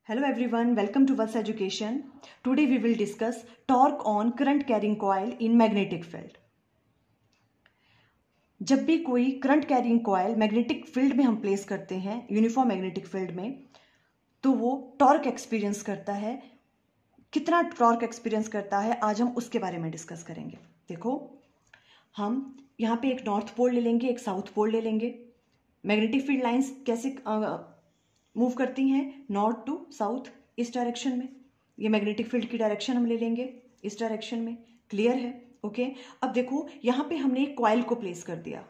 Hello everyone, welcome to Vats Education. Today we will discuss torque on current carrying coil in magnetic field. जब भी कोई current carrying coil magnetic field में हम place करते हैं, uniform magnetic field में, तो वो टॉर्क एक्सपीरियंस करता है। कितना टॉर्क एक्सपीरियंस करता है, आज हम उसके बारे में डिस्कस करेंगे। देखो, हम यहाँ पे एक नॉर्थ पोल ले लेंगे, एक साउथ पोल ले लेंगे। मैग्नेटिक फील्ड लाइंस कैसे मूव करती हैं, नॉर्थ टू साउथ, इस डायरेक्शन में। ये मैग्नेटिक फील्ड की डायरेक्शन हम ले लेंगे इस डायरेक्शन में। क्लियर है? ओके। अब देखो, यहाँ पे हमने एक कॉइल को प्लेस कर दिया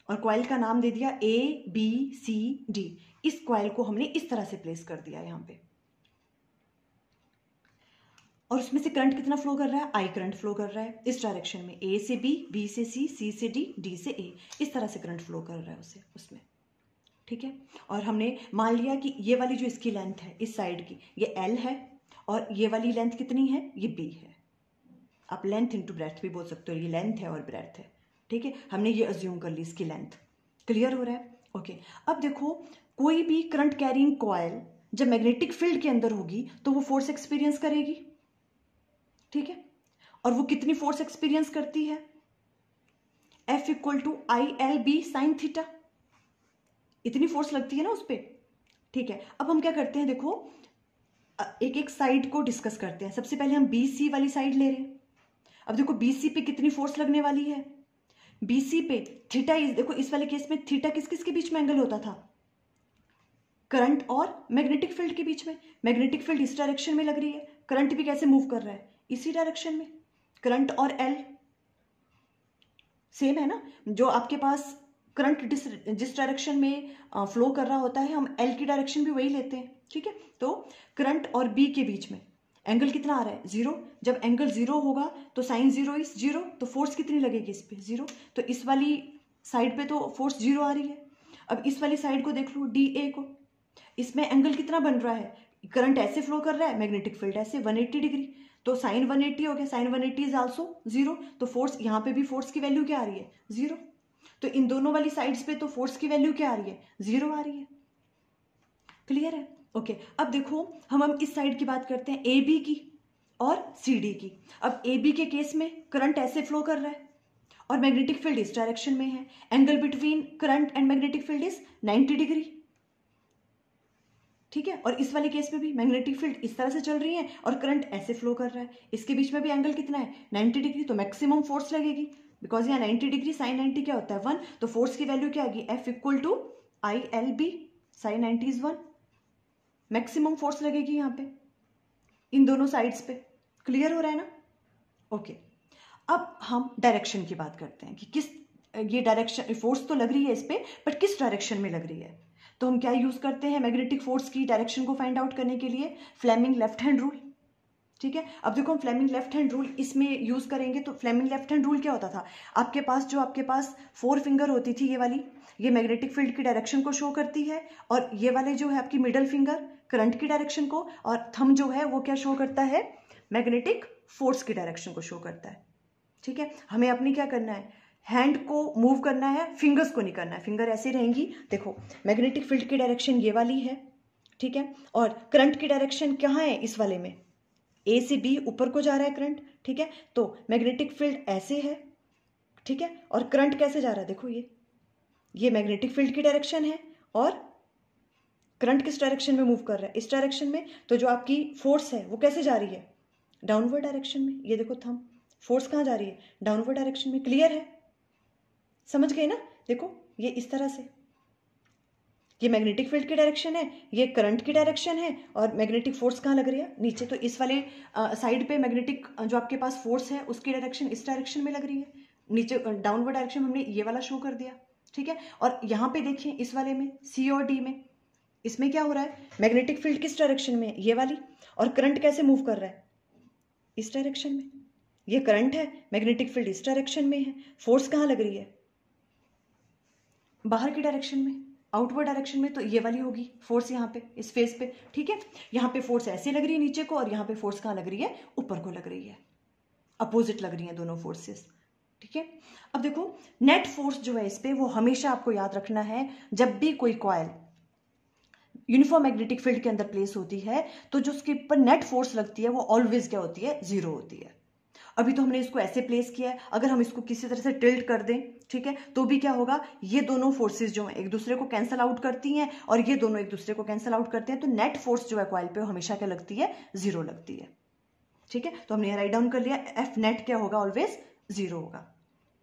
और कॉइल का नाम दे दिया ABCD। इस कॉइल को हमने इस तरह से प्लेस कर दिया यहाँ पे, और उसमें से करंट कितना फ्लो कर रहा है? I करंट फ्लो कर रहा है इस डायरेक्शन में। A से B, B से C, C से D, D से A, इस तरह से करंट फ्लो कर रहा है उसमें। ठीक है। और हमने मान लिया कि ये वाली जो इसकी लेंथ है इस साइड की, ये L है, और ये वाली लेंथ कितनी है? ये B है। आप लेंथ इंटू ब्रेथ भी बोल सकते हो, ये लेंथ है और ब्रेथ है। ठीक है, हमने ये अज्यूम कर ली इसकी लेंथ। क्लियर हो रहा है? ओके। अब देखो, कोई भी करंट कैरिंग कॉइल जब मैग्नेटिक फील्ड के अंदर होगी तो वो फोर्स एक्सपीरियंस करेगी। ठीक है, और वो कितनी फोर्स एक्सपीरियंस करती है? F equal to ILB sine theta. इतनी फोर्स लगती है ना उस पर। ठीक है, अब हम क्या करते हैं, देखो एक एक साइड को डिस्कस करते हैं। सबसे पहले हम BC वाली साइड ले रहे हैं। अब देखो, BC पे कितनी फोर्स लगने वाली है? BC पे थीटा, देखो इस वाले केस में थीटा किस किस के बीच में एंगल होता था? करंट और मैग्नेटिक फील्ड के बीच में। मैग्नेटिक फील्ड इस डायरेक्शन में लग रही है, करंट भी कैसे मूव कर रहा है? इसी डायरेक्शन में। करंट और L सेम है ना। जो आपके पास करंट जिस डायरेक्शन में फ्लो कर रहा होता है, हम L की डायरेक्शन भी वही लेते हैं। ठीक है, तो करंट और B के बीच में एंगल कितना आ रहा है? 0। जब एंगल 0 होगा तो साइन 0 इज 0, तो फोर्स कितनी लगेगी इस पे? 0। तो इस वाली साइड पे तो फोर्स 0 आ रही है। अब इस वाली साइड को देख लो, DA को, इसमें एंगल कितना बन रहा है? करंट ऐसे फ्लो कर रहा है, मैग्नेटिक फील्ड ऐसे 180 डिग्री, तो साइन 180 हो गया। साइन 180 इज आल्सो 0, तो फोर्स यहाँ पे भी फोर्स की वैल्यू क्या आ रही है? 0। तो इन दोनों वाली साइड्स पे तो फोर्स की वैल्यू क्या आ रही है? 0 आ रही है। क्लियर है? ओके। अब देखो, हम इस साइड की बात करते हैं, AB की और CD की। अब AB के केस में करंट ऐसे फ्लो कर रहा है और मैग्नेटिक फील्ड इस डायरेक्शन में है। Angle between current and magnetic field is 90 degree. ठीक है, और इस वाले केस में भी मैग्नेटिक फील्ड इस तरह से चल रही है और करंट ऐसे फ्लो कर रहा है। इसके बीच में भी एंगल कितना है? 90 डिग्री। तो मैक्सिमम फोर्स लगेगी, बिकॉज यहाँ 90 डिग्री साइन 90 क्या होता है? 1। तो फोर्स की वैल्यू क्या आएगी? F equal to ILB sine 90 is 1। Maximum force लगेगी यहाँ पे इन दोनों साइड्स पे। क्लियर हो रहा है ना? ओके। अब हम डायरेक्शन की बात करते हैं कि किस, ये डायरेक्शन फोर्स तो लग रही है इस पे, बट किस डायरेक्शन में लग रही है। तो हम क्या यूज करते हैं मैग्नेटिक फोर्स की डायरेक्शन को फाइंड आउट करने के लिए? Fleming left hand rule. ठीक है, अब देखो हम फ्लेमिंग लेफ्ट हैंड रूल इसमें यूज करेंगे। तो फ्लेमिंग लेफ्ट हैंड रूल क्या होता था? आपके पास 4 फिंगर होती थी, ये वाली, ये मैग्नेटिक फील्ड की डायरेक्शन को शो करती है, और ये वाले जो है आपकी मिडल फिंगर करंट की डायरेक्शन को, और थंब जो है वो क्या शो करता है? मैग्नेटिक फोर्स की डायरेक्शन को शो करता है। ठीक है, हमें अपनी क्या करना है? हैंड को मूव करना है, फिंगर्स को नहीं करना है। फिंगर ऐसे रहेंगी। देखो, मैग्नेटिक फील्ड की डायरेक्शन ये वाली है, ठीक है, और करंट की डायरेक्शन कहाँ है? इस वाले में A से B ऊपर को जा रहा है करंट। ठीक है, तो मैग्नेटिक फील्ड ऐसे है। ठीक है, और करंट कैसे जा रहा है? देखो, ये मैग्नेटिक फील्ड की डायरेक्शन है, और करंट किस डायरेक्शन में मूव कर रहा है? इस डायरेक्शन में। तो जो आपकी फोर्स है वो कैसे जा रही है? डाउनवर्ड डायरेक्शन में। ये देखो थंब, फोर्स कहाँ जा रही है? डाउनवर्ड डायरेक्शन में। क्लियर है? समझ गए ना? देखो, ये इस तरह से, ये मैग्नेटिक फील्ड की डायरेक्शन है, ये करंट की डायरेक्शन है, और मैग्नेटिक फोर्स कहाँ लग रही है? नीचे। तो इस वाले साइड पे मैग्नेटिक जो आपके पास फोर्स है उसकी डायरेक्शन इस डायरेक्शन में लग रही है। नीचे डाउनवर्ड डायरेक्शन हमने ये वाला शो कर दिया। ठीक है, और यहाँ पे देखिए इस वाले में C और D में, इसमें क्या हो रहा है? मैग्नेटिक फील्ड किस डायरेक्शन में? ये वाली, और करंट कैसे मूव कर रहा है? इस डायरेक्शन में। ये करंट है, मैग्नेटिक फील्ड इस डायरेक्शन में है, फोर्स कहाँ लग रही है? बाहर की डायरेक्शन में, आउटवर्ड डायरेक्शन में। तो ये वाली होगी फोर्स यहाँ पे, इस फेस पे। ठीक है, यहाँ पे फोर्स ऐसे लग रही है नीचे को, और यहाँ पे फोर्स कहाँ लग रही है? ऊपर को लग रही है। अपोजिट लग रही है दोनों फोर्सेस। ठीक है, अब देखो, नेट फोर्स जो है इस पे, वो हमेशा आपको याद रखना है, जब भी कोई कॉइल यूनिफॉर्म मैग्नेटिक फील्ड के अंदर प्लेस होती है तो जो उसके ऊपर नेट फोर्स लगती है वो ऑलवेज क्या होती है, जीरो होती है। अभी तो हमने इसको ऐसे प्लेस किया है, अगर हम इसको किसी तरह से टिल्ट कर दें, ठीक है, तो भी क्या होगा, ये दोनों फोर्सेस जो हैं एक दूसरे को कैंसल आउट करती हैं और ये दोनों एक दूसरे को कैंसल आउट करते हैं, तो नेट फोर्स जो है कॉइल पे वो हमेशा क्या लगती है, जीरो लगती है। ठीक है, तो हमने राइट डाउन कर लिया, एफ नेट क्या होगा, ऑलवेज जीरो होगा।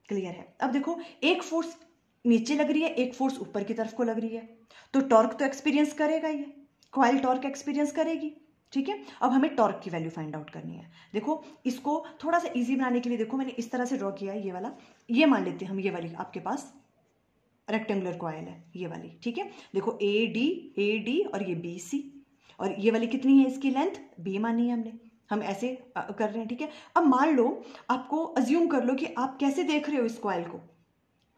क्लियर है। अब देखो, एक फोर्स नीचे लग रही है, एक फोर्स ऊपर की तरफ को लग रही है, तो टॉर्क तो एक्सपीरियंस करेगा, ये कॉइल टॉर्क एक्सपीरियंस करेगी। ठीक है, अब हमें टॉर्क की वैल्यू फाइंड आउट करनी है। देखो, इसको थोड़ा सा इजी बनाने के लिए देखो मैंने इस तरह से ड्रॉ किया है, ये वाला, ये मान लेते हैं हम, ये वाली आपके पास रेक्टेंगुलर कॉइल है ये वाली। ठीक है, देखो ए डी और ये बी सी, और ये वाली कितनी है, इसकी लेंथ बी मानी है हमने, हम ऐसे कर रहे हैं। ठीक है, अब मान लो, आपको अज्यूम कर लो कि आप कैसे देख रहे हो इस कॉइल को।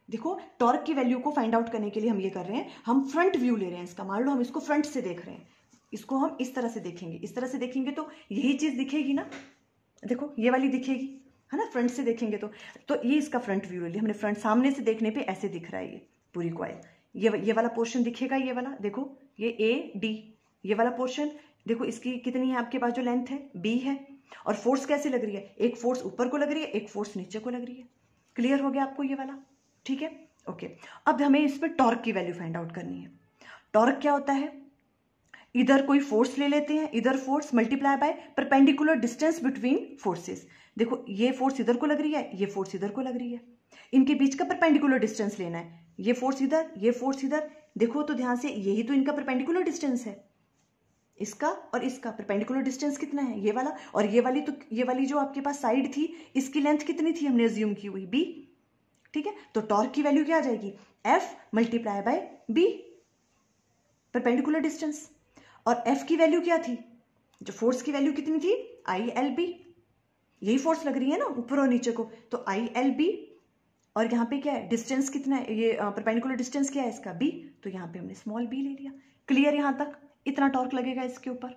देखो, टॉर्क की वैल्यू को फाइंड आउट करने के लिए हम ये कर रहे हैं, हम फ्रंट व्यू ले रहे हैं इसका। मान लो हम इसको फ्रंट से देख रहे हैं, इसको हम इस तरह से देखेंगे, इस तरह से देखेंगे तो यही चीज दिखेगी ना, देखो ये वाली दिखेगी, है ना, फ्रंट से देखेंगे तो ये इसका फ्रंट व्यू ले लिया हमने। फ्रंट सामने से देखने पे ऐसे दिख रहा है ये पूरी कॉइल, ये वाला पोर्शन दिखेगा, ये वाला देखो, ये ए डी, ये वाला पोर्शन देखो, इसकी कितनी है आपके पास जो लेंथ है, बी है, और फोर्स कैसे लग रही है, एक फोर्स ऊपर को लग रही है, एक फोर्स नीचे को लग रही है। क्लियर हो गया आपको ये वाला? ठीक है, ओके। अब हमें इसमें टॉर्क की वैल्यू फाइंड आउट करनी है। टॉर्क क्या होता है, इधर कोई फोर्स ले लेते हैं, इधर force multiply by perpendicular distance between forces. देखो, ये फोर्स इधर को लग रही है, ये फोर्स इधर को लग रही है, इनके बीच का परपेंडिकुलर डिस्टेंस लेना है। ये फोर्स इधर, ये फोर्स इधर, देखो तो ध्यान से, यही तो इनका परपेंडिकुलर डिस्टेंस है, इसका और इसका परपेंडिकुलर डिस्टेंस कितना है, ये वाला, और ये वाली, तो ये वाली जो आपके पास साइड थी, इसकी लेंथ कितनी थी, हमने अज्यूम की हुई बी। ठीक है, तो टॉर्क की वैल्यू क्या आ जाएगी, F multiply by B, perpendicular distance. और एफ की वैल्यू क्या थी, जो फोर्स की वैल्यू कितनी थी, आई एल बी, यही फोर्स लग रही है ना ऊपर और नीचे को, तो आई एल बी, और यहाँ पे क्या है, डिस्टेंस कितना है, ये परपेंडिकुलर डिस्टेंस क्या है इसका, बी, तो यहाँ पे हमने स्मॉल बी ले लिया। क्लियर, यहां तक इतना टॉर्क लगेगा इसके ऊपर।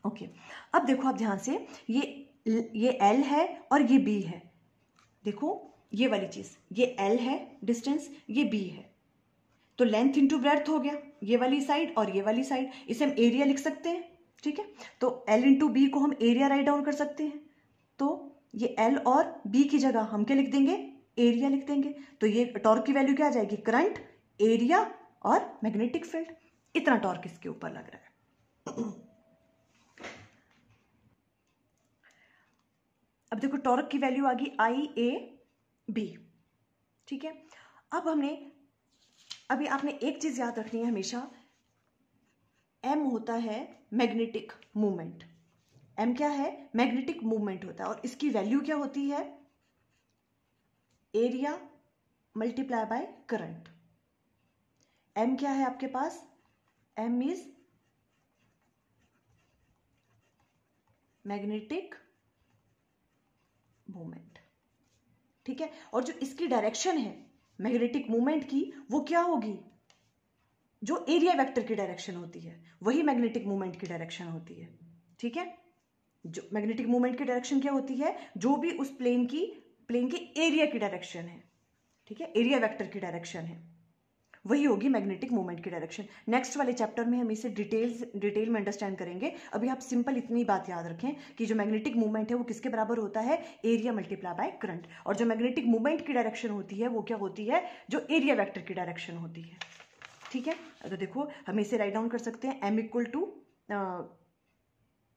ओके, अब देखो आप ध्यान से, ये एल है और ये बी है, देखो ये वाली चीज, ये एल है डिस्टेंस, ये बी है, तो लेंथ इंटू ब्रेड्थ हो गया, ये वाली साइड और ये वाली साइड, इसे हम एरिया लिख सकते हैं। ठीक है, तो एल इंटू बी को हम एरिया राइट डाउन कर सकते हैं, तो ये एल और बी की जगह हम क्या लिख देंगे, एरिया लिख देंगे। तो ये टॉर्क की वैल्यू क्या आ जाएगी, करंट, एरिया और मैग्नेटिक फील्ड, इतना टॉर्क इसके ऊपर लग रहा है। अब देखो, टॉर्क की वैल्यू आ गई आई ए बी। ठीक है, अब अभी आपने एक चीज याद रखनी है हमेशा, एम होता है मैग्नेटिक मूवमेंट। एम क्या है, मैग्नेटिक मूवमेंट होता है, और इसकी वैल्यू क्या होती है, area multiply by current. M क्या है आपके पास, एम इज मैग्नेटिक मूवमेंट। ठीक है, और जो इसकी डायरेक्शन है मैग्नेटिक मूवमेंट की, वो क्या होगी, जो एरिया वेक्टर की डायरेक्शन होती है वही मैग्नेटिक मूवमेंट की डायरेक्शन होती है। ठीक है, जो मैग्नेटिक मूवमेंट की डायरेक्शन क्या होती है, जो भी उस प्लेन की एरिया की डायरेक्शन है, ठीक है, एरिया वेक्टर की डायरेक्शन है, वही होगी मैग्नेटिक मूवमेंट की डायरेक्शन। नेक्स्ट वाले चैप्टर में हम इसे डिटेल में अंडरस्टैंड करेंगे। अभी आप सिंपल इतनी बात याद रखें कि जो मैग्नेटिक मूवमेंट है वो किसके बराबर होता है, एरिया मल्टीप्लाई बाय करंट, और जो मैग्नेटिक मूवमेंट की डायरेक्शन होती है वो क्या होती है, जो एरिया वेक्टर की डायरेक्शन होती है। ठीक है, तो देखो हम इसे राइट डाउन कर सकते हैं, M equal to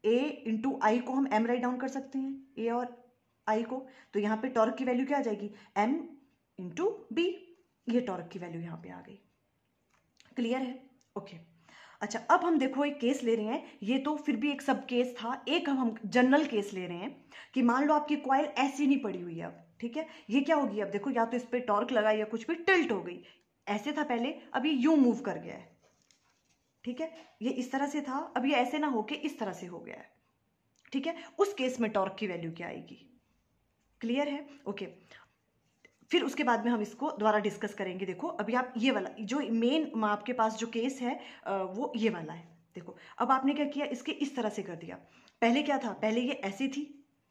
A into I को हम एम राइट डाउन कर सकते हैं, ए और आई को, तो यहाँ पे टॉर्क की वैल्यू क्या आ जाएगी, एम इंटू बी, ये टॉर्क की वैल्यू यहाँ पे आ गई। क्लियर है, ओके। अच्छा, अब हम देखो एक केस ले रहे हैं, ये तो फिर भी एक सब केस था, एक हम जनरल केस ले रहे हैं कि मान लो आपकी कॉइल ऐसी नहीं पड़ी हुई है अब। ठीक है, ये क्या होगी, अब देखो या तो इस पे टॉर्क लगा या कुछ भी टिल्ट हो गई, ऐसे था पहले, अब ये यूं मूव कर गया है। ठीक है, ये इस तरह से था, अब ये ऐसे ना होके इस तरह से हो गया है। ठीक है, उस केस में टॉर्क की वैल्यू क्या आएगी। क्लियर है, ओके। फिर उसके बाद में हम इसको दोबारा डिस्कस करेंगे। देखो अभी आप ये वाला जो मेन आपके पास जो केस है वो ये वाला है। देखो अब आपने क्या किया, इसके इस तरह से कर दिया, पहले क्या था, पहले ये ऐसी थी,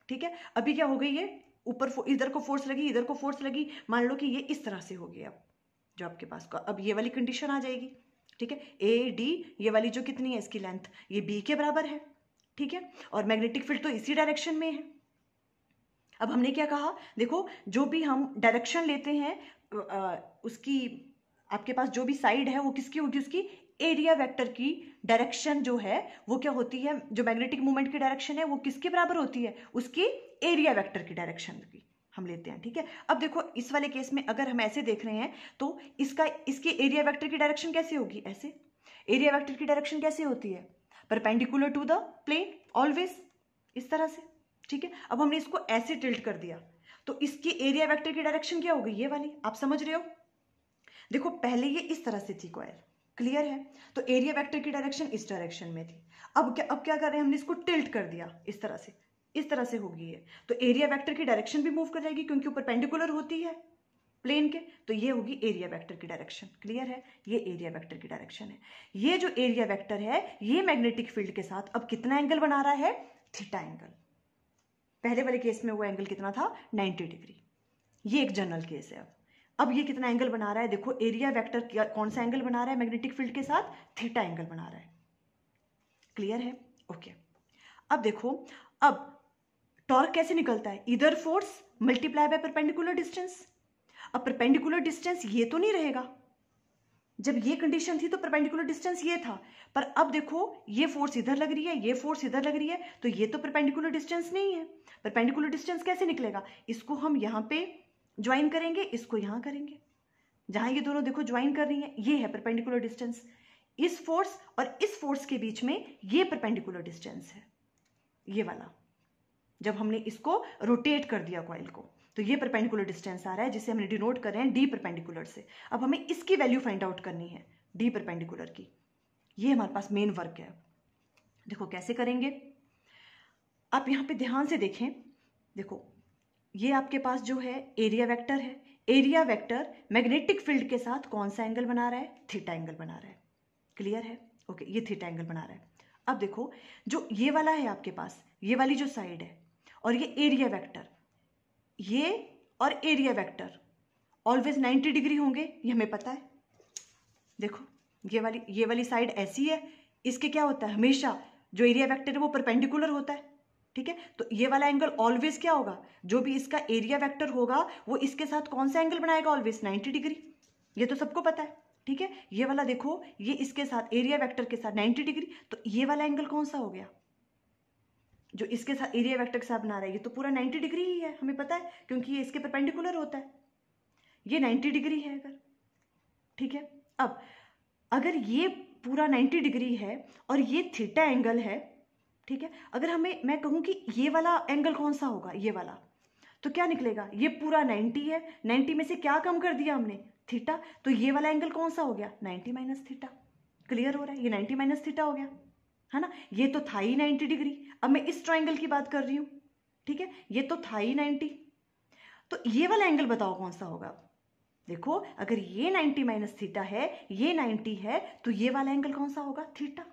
ठीक है, अभी क्या हो गई, ये ऊपर इधर को फोर्स लगी, इधर को फोर्स लगी, मान लो कि ये इस तरह से हो गया, अब जो आपके पास का अब ये वाली कंडीशन आ जाएगी। ठीक है। ए डी ये वाली जो कितनी है इसकी लेंथ, ये बी के बराबर है, ठीक है। और मैग्नेटिक फील्ड तो इसी डायरेक्शन में है। अब हमने क्या कहा, देखो जो भी हम डायरेक्शन लेते हैं उसकी आपके पास जो भी साइड है वो किसकी होगी, उसकी एरिया वेक्टर की डायरेक्शन जो है वो क्या होती है, जो मैग्नेटिक मूवमेंट की डायरेक्शन है वो किसके बराबर होती है, उसकी एरिया वेक्टर की डायरेक्शन की हम लेते हैं, ठीक है। अब देखो इस वाले केस में अगर हम ऐसे देख रहे हैं तो इसकी एरिया वेक्टर की डायरेक्शन कैसे होगी, ऐसे। एरिया वेक्टर की डायरेक्शन कैसे होती है, perpendicular to the plane always, इस तरह से, ठीक है। अब हमने इसको ऐसे टिल्ट कर दिया तो इसकी एरिया वेक्टर की डायरेक्शन क्या होगी, ये वाली, आप समझ रहे हो। देखो पहले ये इस तरह से थी कॉइल, क्लियर है, तो एरिया वेक्टर की डायरेक्शन इस डायरेक्शन में थी। अब क्या कर रहे हैं, हमने इसको टिल्ट कर दिया इस तरह से होगी ये, तो एरिया वेक्टर की डायरेक्शन भी मूव कर जाएगी क्योंकि वो परपेंडिकुलर होती है प्लेन के, तो ये होगी एरिया वेक्टर की डायरेक्शन, क्लियर है। ये एरिया वेक्टर की डायरेक्शन है। ये जो एरिया वेक्टर है ये मैग्नेटिक फील्ड के साथ अब कितना एंगल बना रहा है, थीटा एंगल। पहले वाले केस में वो एंगल कितना था, 90 डिग्री। ये एक जनरल केस है। अब ये कितना एंगल बना रहा है, देखो एरिया वेक्टर कौन सा एंगल बना रहा है मैग्नेटिक फील्ड के साथ, थीटा एंगल बना रहा है, क्लियर है, ओके। अब देखो, अब टॉर्क कैसे निकलता है, इधर force multiply by perpendicular distance. अब परपेंडिकुलर डिस्टेंस ये तो नहीं रहेगा, जब ये कंडीशन थी तो परपेंडिकुलर डिस्टेंस ये था, पर अब देखो ये फोर्स इधर लग रही है, ये फोर्स इधर लग रही है, तो ये तो परपेंडिकुलर डिस्टेंस नहीं है। परपेंडिकुलर डिस्टेंस कैसे निकलेगा, इसको हम यहां पे ज्वाइन करेंगे, इसको यहां करेंगे, जहां ये दोनों देखो ज्वाइन कर रही हैं, ये है परपेंडिकुलर डिस्टेंस। इस फोर्स और इस फोर्स के बीच में ये परपेंडिकुलर डिस्टेंस है, ये वाला। जब हमने इसको रोटेट कर दिया कॉइल को तो ये परपेंडिकुलर डिस्टेंस आ रहा है, जिसे हमने डिनोट कर रहे हैं डी परपेंडिकुलर से। अब हमें इसकी वैल्यू फाइंड आउट करनी है डी परपेंडिकुलर की, ये हमारे पास मेन वर्क है। देखो कैसे करेंगे, आप यहां पे ध्यान से देखें, देखो ये आपके पास जो है एरिया वेक्टर है, एरिया वेक्टर मैग्नेटिक फील्ड के साथ कौन सा एंगल बना रहा है, थीटा एंगल बना रहा है, क्लियर है, ओके। ये थीटा एंगल बना रहा है। अब देखो जो ये वाला है आपके पास, ये वाली जो साइड है और ये एरिया वेक्टर, ये और एरिया वेक्टर ऑलवेज 90 डिग्री होंगे, ये हमें पता है। देखो ये वाली साइड ऐसी है, इसके क्या होता है, हमेशा जो एरिया वेक्टर है वो परपेंडिकुलर होता है, ठीक है। तो ये वाला एंगल ऑलवेज क्या होगा, जो भी इसका एरिया वेक्टर होगा वो इसके साथ कौन सा एंगल बनाएगा, ऑलवेज 90 डिग्री, ये तो सबको पता है, ठीक है। ये वाला देखो ये इसके साथ एरिया वेक्टर के साथ 90 डिग्री, तो ये वाला एंगल कौन सा हो गया, जो इसके साथ एरिया वेक्टर के साथ बना रहा है, ये तो पूरा 90 डिग्री ही है, हमें पता है क्योंकि ये इसके परपेंडिकुलर होता है, ये 90 डिग्री है अगर, ठीक है। अब अगर ये पूरा 90 डिग्री है और ये थीटा एंगल है, ठीक है, अगर मैं कहूं कि ये वाला एंगल कौन सा होगा, ये वाला, तो क्या निकलेगा, ये पूरा 90 है, 90 में से क्या कम कर दिया हमने, थीटा, तो ये वाला एंगल कौन सा हो गया, 90 माइनस थीटा, क्लियर हो रहा है, ये 90 माइनस थीटा हो गया, है ना। ये तो था ही 90 डिग्री, अब मैं इस ट्राइंगल की बात कर रही हूं, ठीक है, ये तो था ही 90, तो ये वाला एंगल बताओ कौन सा होगा। देखो अगर ये 90 माइनस थीटा है, ये 90 है, तो ये वाला एंगल कौन सा होगा, थीटा,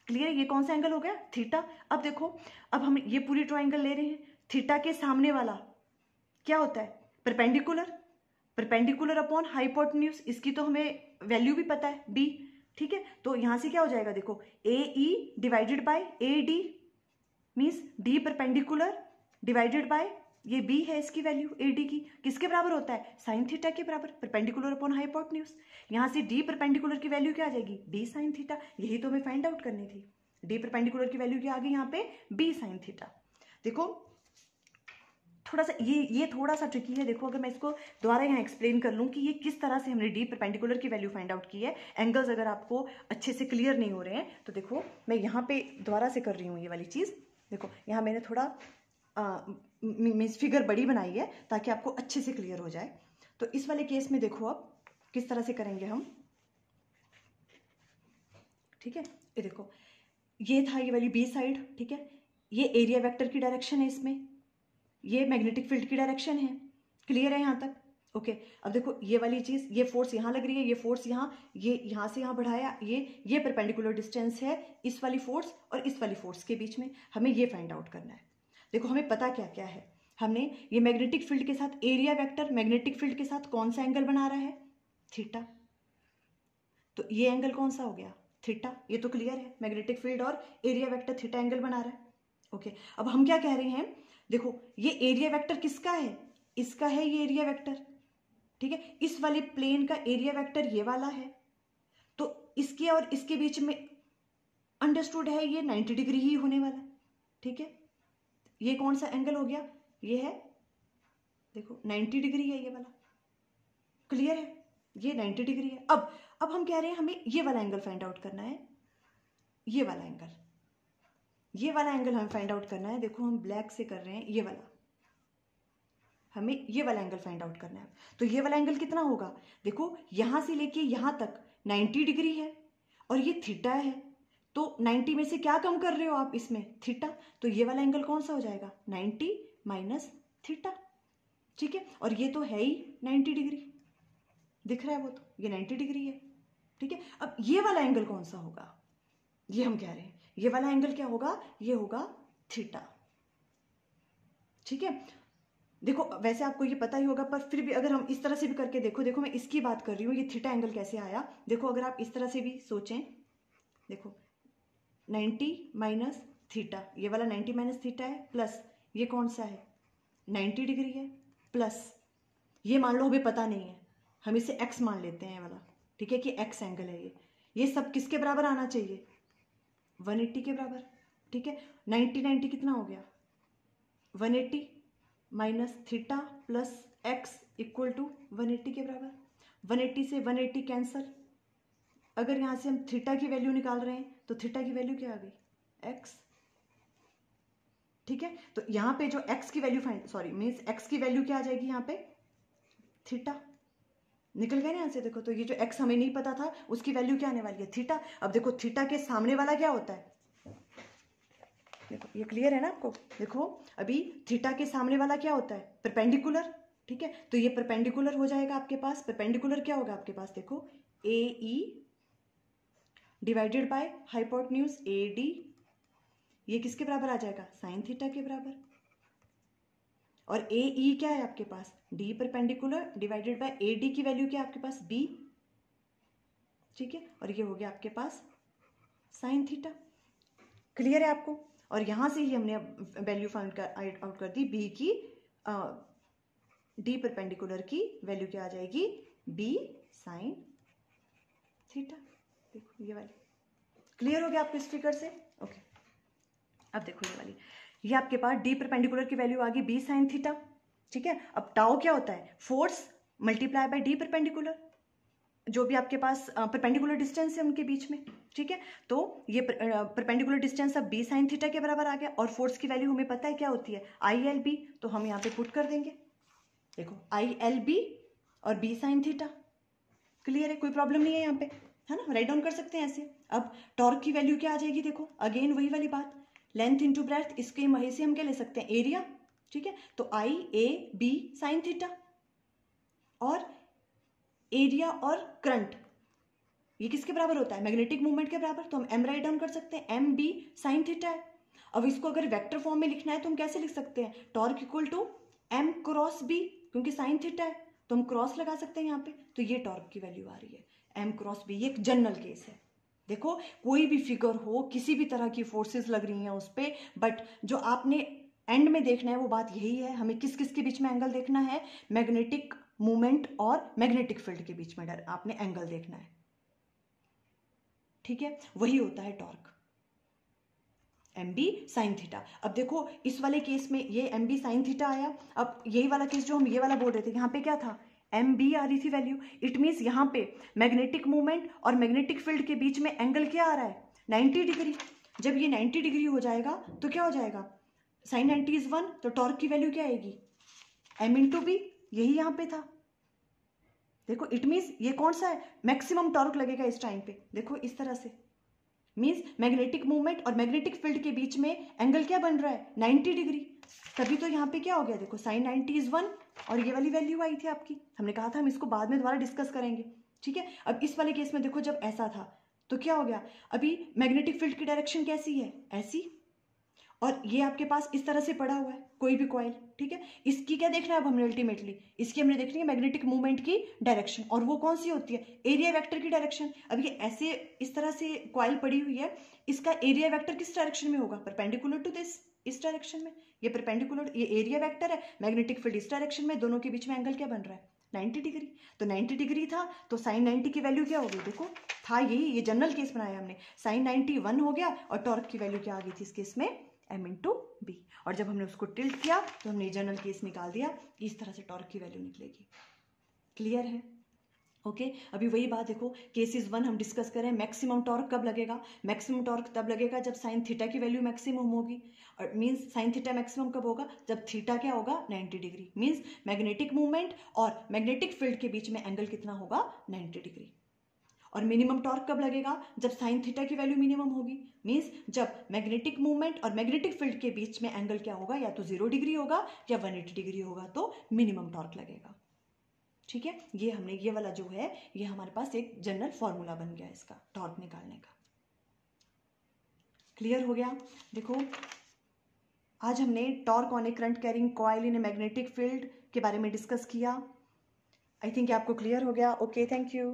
क्लियर है, ये कौन सा एंगल हो गया, थीटा। अब देखो अब हम ये पूरी ट्राइंगल ले रहे हैं, थीटा के सामने वाला क्या होता है, परपेंडिकुलर, परपेंडिकुलर अपॉन हाइपोटेन्यूज, इसकी तो हमें वैल्यू भी पता है बी, ठीक है। तो यहां से क्या हो जाएगा, देखो A E divided by A D means D perpendicular divided by ये बी है, इसकी वैल्यू ए डी की किसके बराबर होता है, साइन थीटा के बराबर, परपेंडिकुलर अपॉन हाइपोटेन्यूज। यहां से डी परपेंडिकुलर की वैल्यू क्या आ जाएगी, डी साइन थीटा, यही तो हमें फाइंड आउट करनी थी। डी परपेंडिकुलर की वैल्यू क्या आ गई यहाँ पे, बी साइन थीटा। देखो थोड़ा सा ये थोड़ा सा ट्रिकी है, देखो अगर मैं इसको दोबारा यहाँ एक्सप्लेन कर लूँ कि ये किस तरह से हमने डी परपेंडिकुलर की वैल्यू फाइंड आउट की है, एंगल्स अगर आपको अच्छे से क्लियर नहीं हो रहे हैं तो देखो मैं यहाँ पे दोबारा से कर रही हूँ ये वाली चीज़। देखो यहाँ मैंने थोड़ा मीन्स फिगर बड़ी बनाई है ताकि आपको अच्छे से क्लियर हो जाए। तो इस वाले केस में देखो अब किस तरह से करेंगे हम, ठीक है। ये देखो ये था ये वाली बी साइड, ठीक है, ये एरिया वेक्टर की डायरेक्शन है, इसमें ये मैग्नेटिक फील्ड की डायरेक्शन है, क्लियर है यहाँ तक, ओके। अब देखो ये वाली चीज, ये फोर्स यहाँ लग रही है, ये फोर्स यहाँ, ये यहाँ से यहाँ बढ़ाया, ये परपेंडिकुलर डिस्टेंस है इस वाली फोर्स और इस वाली फोर्स के बीच में, हमें ये फाइंड आउट करना है। देखो हमें पता क्या क्या है, हमने ये मैग्नेटिक फील्ड के साथ एरिया वेक्टर मैग्नेटिक फील्ड के साथ कौन सा एंगल बना रहा है, थीटा, तो ये एंगल कौन सा हो गया, थीटा। ये तो क्लियर है, मैग्नेटिक फील्ड और एरिया वेक्टर थीटा एंगल बना रहा है। ओके, अब हम क्या कह रहे हैं, देखो ये एरिया वेक्टर किसका है, इसका है ये एरिया वेक्टर, ठीक है। इस वाले प्लेन का एरिया वेक्टर ये वाला है, तो इसके और इसके बीच में अंडरस्टूड है ये 90 डिग्री ही होने वाला है, ठीक है। ये कौन सा एंगल हो गया, ये है देखो 90 डिग्री है ये वाला, क्लियर है, ये 90 डिग्री है। अब हम कह रहे हैं हमें ये वाला एंगल फाइंड आउट करना है, ये वाला एंगल, ये वाला एंगल हमें फाइंड आउट करना है। देखो हम ब्लैक से कर रहे हैं, ये वाला, हमें ये वाला एंगल फाइंड आउट करना है। तो ये वाला एंगल कितना होगा, देखो यहां से लेके यहां तक 90 डिग्री है और ये थीटा है, तो 90 में से क्या कम कर रहे हो आप इसमें, थीटा। तो ये वाला एंगल कौन सा हो जाएगा, 90 माइनस थीटा, ठीक है। और ये तो है ही 90 डिग्री, दिख रहा है वो, तो ये 90 डिग्री है, ठीक है। अब ये वाला एंगल कौन सा होगा, ये हम कह रहे हैं ये वाला एंगल क्या होगा, ये होगा थीटा, ठीक है। देखो वैसे आपको ये पता ही होगा, पर फिर भी अगर हम इस तरह से भी करके देखो मैं इसकी बात कर रही हूँ, ये थीटा एंगल कैसे आया। देखो अगर आप इस तरह से भी सोचें, देखो 90 माइनस थीटा, ये वाला 90 माइनस थीटा है, प्लस ये कौन सा है 90 डिग्री है, प्लस ये मान लो हमें पता नहीं है, हम इसे x मान लेते हैं वाला, ठीक है, कि x एंगल है ये सब किसके बराबर आना चाहिए, 180 के बराबर, ठीक है। 90 कितना हो गया 180 minus theta plus x equal to 180 के बराबर। 180 से 180 कैंसल, अगर यहां से हम थीटा की वैल्यू निकाल रहे हैं तो थीटा की वैल्यू क्या आ गई, x, ठीक है। तो यहां पे जो x की वैल्यू मीन्स x की वैल्यू क्या आ जाएगी, यहाँ पे थीटा, निकल गए ना यहाँ से। देखो तो ये जो x हमें नहीं पता था उसकी वैल्यू क्या आने वाली है, थीटा। अब देखो थीटा के सामने वाला क्या होता है, देखो ये क्लियर है ना आपको, देखो अभी थीटा के सामने वाला क्या होता है, परपेंडिकुलर, ठीक है। तो ये परपेंडिकुलर हो जाएगा आपके पास, परपेंडिकुलर क्या होगा आपके पास, देखो AE divided by hypotenuse AD, ये किसके बराबर आ जाएगा, साइन थीटा के बराबर। और AE क्या है आपके पास, D perpendicular divided bye AD की वैल्यू क्या है आपके पास, B, ठीक है। और ये हो गया आपके पास साइन थीटा, क्लियर है आपको। और यहां से ही हमने वैल्यू फाइंड आउट कर दी, B की D परपेंडिकुलर की वैल्यू क्या आ जाएगी, B साइन थीटा। देखो ये वाली क्लियर हो गया आपको इस फिगर से, ओके। अब देखो ये वाली, ये आपके पास D परपेंडिकुलर की वैल्यू आ गई B साइन थीटा, ठीक है। अब टाउ क्या होता है, force multiply by D perpendicular, जो भी आपके पास परपेंडिकुलर डिस्टेंस है उनके बीच में, ठीक है। तो ये परपेंडिकुलर डिस्टेंस अब B साइन थीटा के बराबर आ गया, और फोर्स की वैल्यू हमें पता है क्या होती है, ILB, तो हम यहाँ पे पुट कर देंगे, देखो ILB और B साइन थीटा, क्लियर है, कोई प्रॉब्लम नहीं है यहाँ पे, है ना, राइट डाउन कर सकते हैं ऐसे। अब टॉर्क की वैल्यू क्या आ जाएगी, देखो अगेन वही वाली बात, लेंथ इंटू ब्रेड्थ, इसके मही से हम क्या ले सकते हैं, एरिया, ठीक है। तो IAB साइन थीटा, और एरिया और करंट ये किसके बराबर होता है, मैग्नेटिक मूवमेंट के बराबर, तो हम m राइट डाउन कर सकते हैं, MB साइन थीटा है। अब इसको अगर वेक्टर फॉर्म में लिखना है तो हम कैसे लिख सकते हैं, torque equal to M cross B, क्योंकि साइन थीटा है तो हम क्रॉस लगा सकते हैं यहाँ पे, तो ये टॉर्क की वैल्यू आ रही है M क्रॉस B। ये एक जनरल केस है, देखो कोई भी फिगर हो, किसी भी तरह की फोर्सेस लग रही हैं उस पर, बट जो आपने एंड में देखना है वो बात यही है, हमें किस किस के बीच में एंगल देखना है, मैग्नेटिक मूवमेंट और मैग्नेटिक फील्ड के बीच में आपने एंगल देखना है, ठीक है, वही होता है टॉर्क, MB साइन थीटा। अब देखो इस वाले केस में ये MB साइन थीटा आया, अब यही वाला केस जो हम ये वाला बोल रहे थे, यहाँ पे क्या था, MB आ रही थी वैल्यू, इट मीन्स यहाँ पे मैग्नेटिक मूवमेंट और मैग्नेटिक फील्ड के बीच में एंगल क्या आ रहा है, 90 डिग्री। जब ये 90 डिग्री हो जाएगा तो क्या हो जाएगा, साइन 90 इज 1, तो टॉर्क की वैल्यू क्या आएगी, M इंटू B, यही यहाँ पे था। देखो इट मीन्स ये कौन सा है, मैक्सिमम टॉर्क लगेगा इस टाइम पे, देखो इस तरह से, मीन्स मैग्नेटिक मूवमेंट और मैग्नेटिक फील्ड के बीच में एंगल क्या बन रहा है, 90 डिग्री। तभी तो यहाँ पे क्या हो गया, देखो साइन 90 इज 1, और ये वाली वैल्यू आई थी आपकी, हमने कहा था हम इसको बाद में दोबारा डिस्कस करेंगे, ठीक है। अब इस वाले केस में देखो जब ऐसा था तो क्या हो गया, अभी मैग्नेटिक फील्ड की डायरेक्शन कैसी है, ऐसी, और ये आपके पास इस तरह से पड़ा हुआ है कोई भी कॉइल, ठीक है। इसकी क्या देखना है अब हमने अल्टीमेटली, इसकी हमने देखनी है मैग्नेटिक मूवमेंट की डायरेक्शन, और वो कौन सी होती है, एरिया वेक्टर की डायरेक्शन। अब ये ऐसे इस तरह से कॉइल पड़ी हुई है, इसका एरिया वेक्टर किस डायरेक्शन में होगा, परपेंडिकुलर टू दिस, इस डायरेक्शन में। ये परपेंडिकुलर, ये एरिया वेक्टर है, मैग्नेटिक फील्ड इस डायरेक्शन में, दोनों के बीच में एंगल क्या बन रहा है, 90 डिग्री। तो 90 डिग्री था तो साइन 90 की वैल्यू क्या हो गई, देखो था यही, ये जनरल केस बनाया हमने, साइन 90 1 हो गया, और टॉर्क की वैल्यू क्या आ गई थी इस केस में, m इंटू बी। और जब हमने उसको टिल्ट किया तो हमने जनरल केस निकाल दिया, इस तरह से टॉर्क की वैल्यू निकलेगी। क्लियर है, ओके। अभी वही बात देखो, केसेस 1 हम डिस्कस करें, मैक्सिमम टॉर्क कब लगेगा, मैक्सिमम टॉर्क तब लगेगा जब साइन थीटा की वैल्यू मैक्सिमम होगी, और मींस साइन थीटा मैक्सिमम कब होगा, जब थीटा क्या होगा 90 डिग्री, मींस मैग्नेटिक मूवमेंट और मैग्नेटिक फील्ड के बीच में एंगल कितना होगा 90 डिग्री। और मिनिमम टॉर्क कब लगेगा, जब साइन थीटा की वैल्यू मिनिमम होगी, मींस जब मैग्नेटिक मूवमेंट और मैग्नेटिक फील्ड के बीच में एंगल क्या होगा, या तो 0 डिग्री होगा या 180 डिग्री होगा, तो मिनिमम टॉर्क लगेगा। ठीक है, ये हमने ये वाला जो है ये हमारे पास एक जनरल फॉर्मूला बन गया इसका टॉर्क निकालने का। क्लियर हो गया। देखो आज हमने torque on A current carrying coil in a magnetic field के बारे में डिस्कस किया। आई थिंक आपको क्लियर हो गया। Okay, thank you.